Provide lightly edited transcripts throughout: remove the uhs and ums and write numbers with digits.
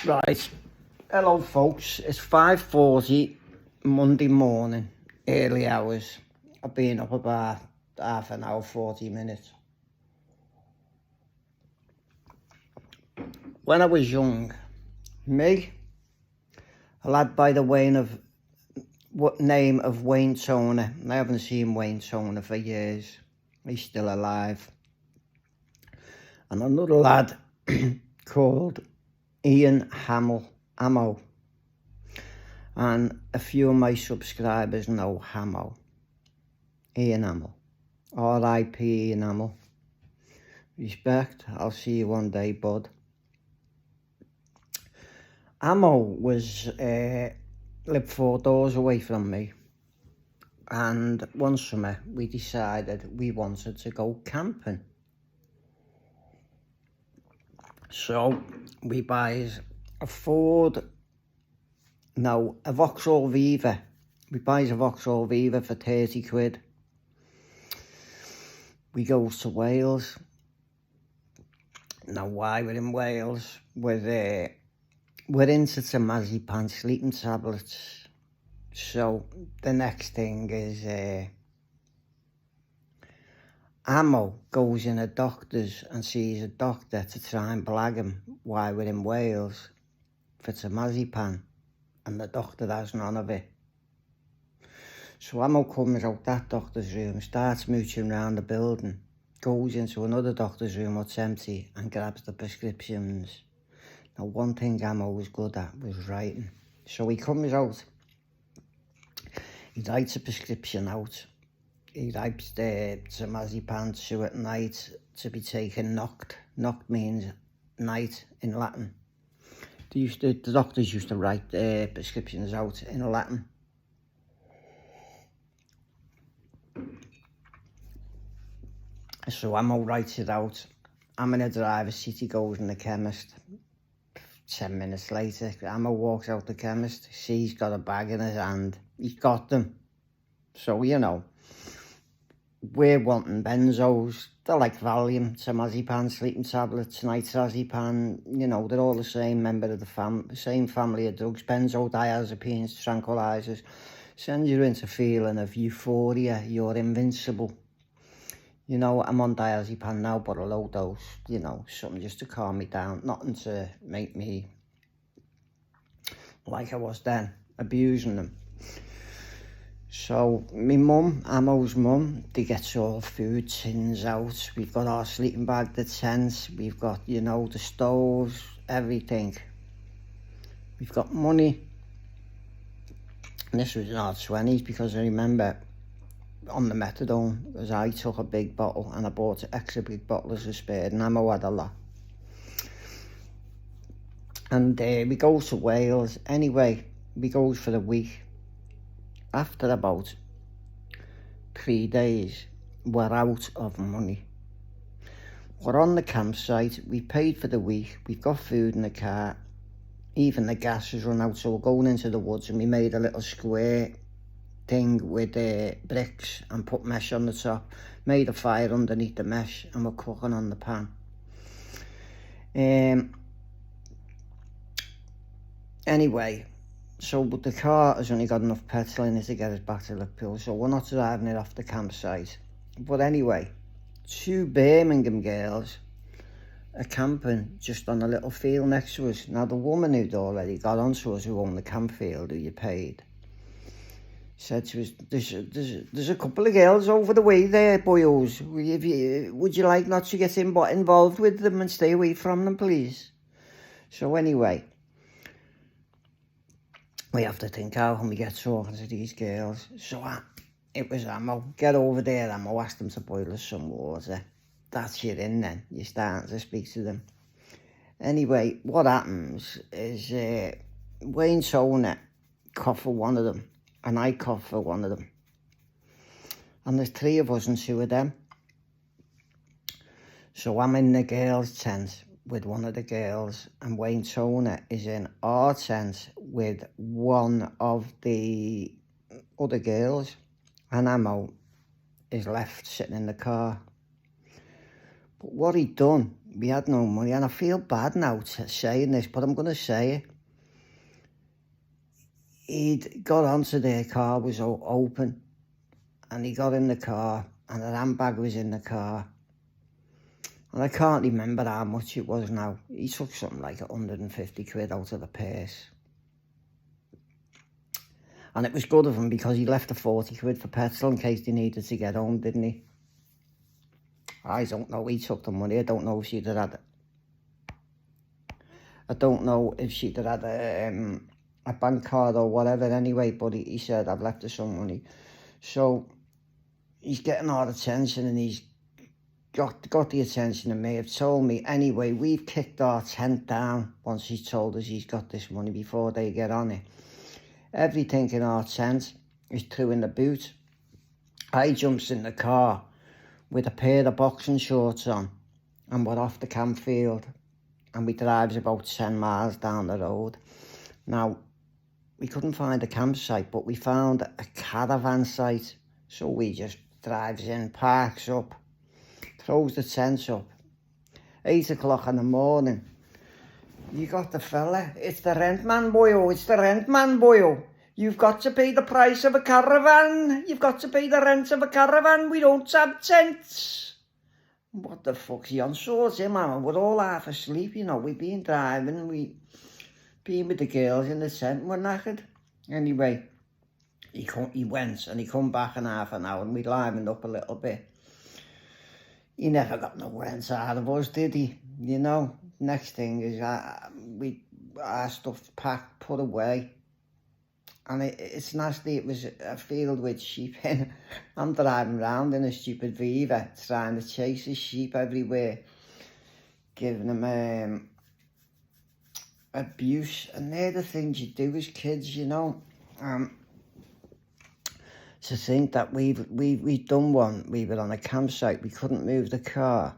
Right, hello folks, it's 5:40 Monday morning, early hours. I've been up about half an hour, 40 minutes. When I was young, me, a lad by the name of Wayne Toner, I haven't seen Wayne Toner for years, he's still alive, and another lad called Ian Hamo, and a few of my subscribers know Hamo, Ian Hamo, R.I.P. Ian Hamo. Respect, I'll see you one day, bud. Hamo lived 4 doors away from me, and one summer we decided we wanted to go camping. So we buys a Vauxhall Viva. We buys a Vauxhall Viva for 30 quid. We goes to Wales. Now why we're in Wales? We're into Temazepam sleeping tablets. So the next thing is Ammo goes in a doctor's and sees a doctor to try and blag him why we're in Wales for Temazepam, and the doctor has none of it. So Ammo comes out that doctor's room, starts mooching around the building, goes into another doctor's room what's empty and grabs the prescriptions. Now one thing Ammo was good at was writing. So he comes out, he writes a prescription out. He writes the Temazepam 2 at night to be taken knocked. Knocked means night in Latin. The doctors used to write prescriptions out in Latin. So Ammo writes it out. I'm in a driver's seat, he goes in the chemist. 10 minutes later, Ammo walks out the chemist, sees he's got a bag in his hand. He's got them. So, you know, we're wanting benzos. They're like Valium, Temazepam, sleeping tablets, nitrazepam, you know, they're all the same member of the same family of drugs. Benzodiazepines, tranquilizers, send you into a feeling of euphoria, you're invincible. You know, I'm on diazepam now, but a low dose, you know, something just to calm me down, nothing to make me like I was then, abusing them. So, my mum, Ammo's mum, they gets all food tins out. We've got our sleeping bag, the tents, we've got, you know, the stoves, everything. We've got money. And this was in our 20s, because I remember on the methadone, because I took a big bottle and I bought an extra big bottle as a spare, and Ammo had a lot. And we go to Wales. Anyway, we goes for a week. After about 3 days, we're out of money. We're on the campsite, we paid for the week, we've got food in the car, even the gas has run out, so we're going into the woods, and we made a little square thing with bricks and put mesh on the top, made a fire underneath the mesh, and we're cooking on the pan. Anyway, so but the car has only got enough petrol in it to get us back to Liverpool, so we're not driving it off the campsite. But anyway, 2 Birmingham girls are camping just on a little field next to us. Now the woman who'd already got onto us, who owned the camp field, who you paid, said to us, there's a couple of girls over the way there, boyos. Would you like not to get involved with them and stay away from them, please? So anyway, we have to think, how can we get talking to these girls? So it was Ammo. Get over there, Ammo. Ask them to boil us some water. That's you in then. You're starting to speak to them. Anyway, what happens is Wayne Toner coughed for one of them, and I coughed for one of them. And there's 3 of us and 2 of them. So I'm in the girls' tent with one of the girls, and Wayne Toner is in our tent with one of the other girls, and Ammo is left sitting in the car. But what he'd done we had no money, and I feel bad now saying this, but I'm going to say it. He'd got onto their car, was open, and he got in the car, and the handbag was in the car. And I can't remember how much it was now. He took something like 150 quid out of the purse. And it was good of him because he left the 40 quid for petrol in case they needed to get home, didn't he? I don't know. He took the money. I don't know if she'd have had it. I don't know if she'd have had a bank card or whatever anyway, but he said, I've left her some money. So he's getting our attention, and he's got the attention of me. Have told me anyway, we've kicked our tent down once he's told us he's got this money before they get on it. Everything in our tent is through in the boot. I jumps in the car with a pair of boxing shorts on, and we're off the campfield, and we drives about 10 miles down the road. Now, we couldn't find a campsite, but we found a caravan site, so we just drives in, parks up, throws the tent up. 8 o'clock in the morning. You got the fella. It's the rent man, boyo. It's the rent man, boyo. You've got to pay the price of a caravan. You've got to pay the rent of a caravan. We don't have tents. What the fuck's he on? Sorts him, man. We're all half asleep, you know. We've been driving. We been with the girls in the tent. We're knackered. Anyway, he went, and he come back in half an hour, and we livened up a little bit. He never got no rent out of us, did he? You know, next thing is our stuff packed, put away. And it's nasty. It was a field with sheep in. I'm driving around in a stupid Viva, trying to chase the sheep everywhere, giving them abuse. And they're the things you do as kids, you know. To think that we've done one. We were on a campsite. We couldn't move the car,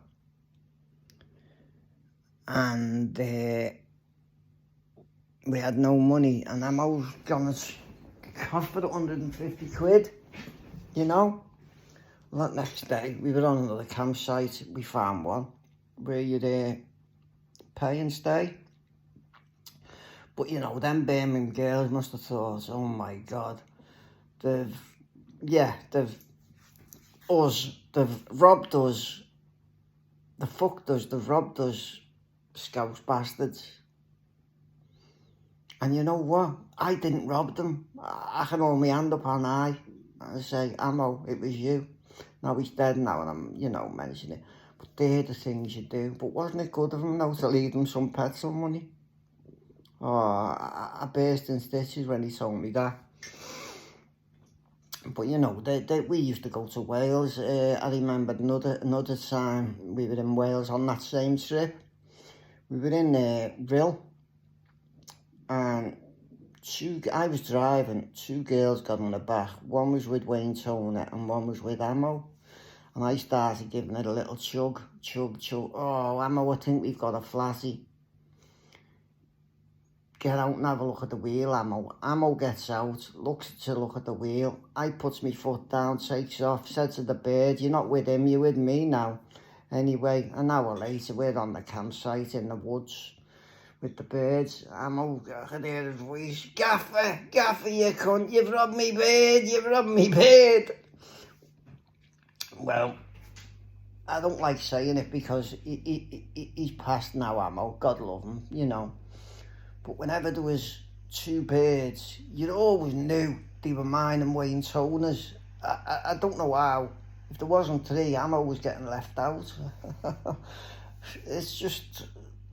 and we had no money. And I'm always gonna cost for 150 quid, you know. Well, that next day we were on another campsite. We found one where you'd pay and stay. But you know, them Birmingham girls must have thought, oh my God, they've robbed us, they've fucked us, they've robbed us, Scouse bastards. And you know what? I didn't rob them. I can hold my hand up on high and say, Ammo, it was you. Now he's dead now, and I'm, you know, mentioning it. But they're the things you do. But wasn't it good of him now to leave them some petrol money? Oh, I burst in stitches when he told me that. But you know, we used to go to Wales. I remember another time we were in Wales on that same trip. We were in Rill, and I was driving. 2 girls got on the back. One was with Wayne Toner and one was with Ammo. And I started giving it a little chug. Oh, Ammo, I think we've got a flatty. Get out and have a look at the wheel, Ammo. Ammo gets out, looks to look at the wheel. I puts my foot down, takes off, said to the bird, you're not with him, you're with me now. Anyway, an hour later, we're on the campsite in the woods with the birds. Ammo, I can hear his voice, Gaffer, you cunt, you've robbed me bird. Well, I don't like saying it because he's passed now, Ammo, God love him, you know. But whenever there was 2 birds, you always knew they were mine and Wayne Toner's. I don't know how. If there wasn't 3, Ammo was getting left out. It's just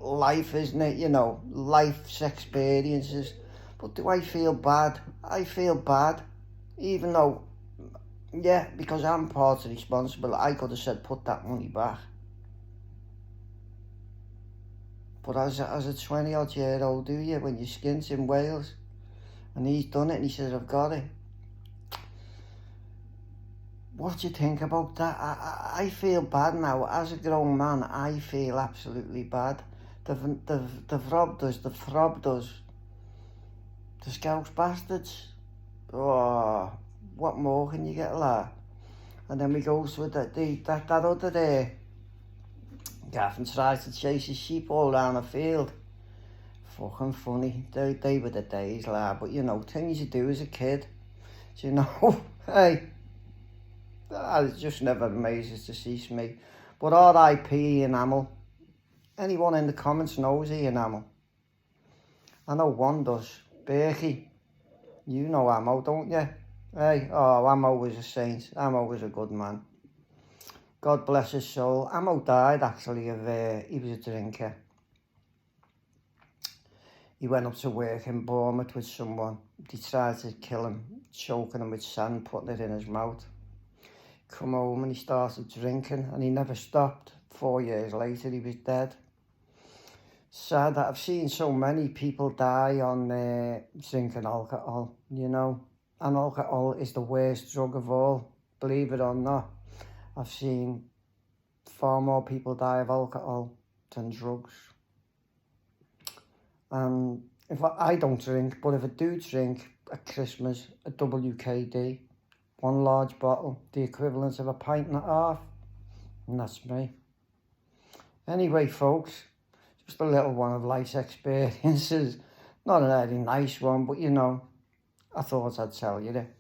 life, isn't it? You know, life's experiences. But do I feel bad? I feel bad. Even though, yeah, because I'm partly responsible, I could have said, put that money back. But as a 20-odd-year-old, do you, when you're skint in Wales? And he's done it, and he says, I've got it. What do you think about that? I feel bad now. As a grown man, I feel absolutely bad. They've robbed us, they've throbbed us. The Scouse bastards. Oh, what more can you get, lad? And then we go to that other day. Gavin tries to chase his sheep all down the field. Fucking funny. They were the days, lad. But, you know, things you do as a kid. Do you know? Hey, it just never amazes to see me. But R.I.P. Enamel. Anyone in the comments knows Enamel. I know one does. Berkey. You know Ammo, don't you? Hey, oh, Ammo was a saint. Ammo was a good man. God bless his soul. Ammo died, actually, of, he was a drinker. He went up to work in Bournemouth with someone. They tried to kill him, choking him with sand, putting it in his mouth. Come home and he started drinking, and he never stopped. 4 years later, he was dead. Sad that I've seen so many people die on drinking alcohol, you know. And alcohol is the worst drug of all, believe it or not. I've seen far more people die of alcohol than drugs. If I don't drink, but if I do drink at Christmas, a WKD, one large bottle, the equivalent of a pint and a half, and that's me. Anyway, folks, just a little one of life's experiences. Not a very nice one, but you know, I thought I'd tell you that.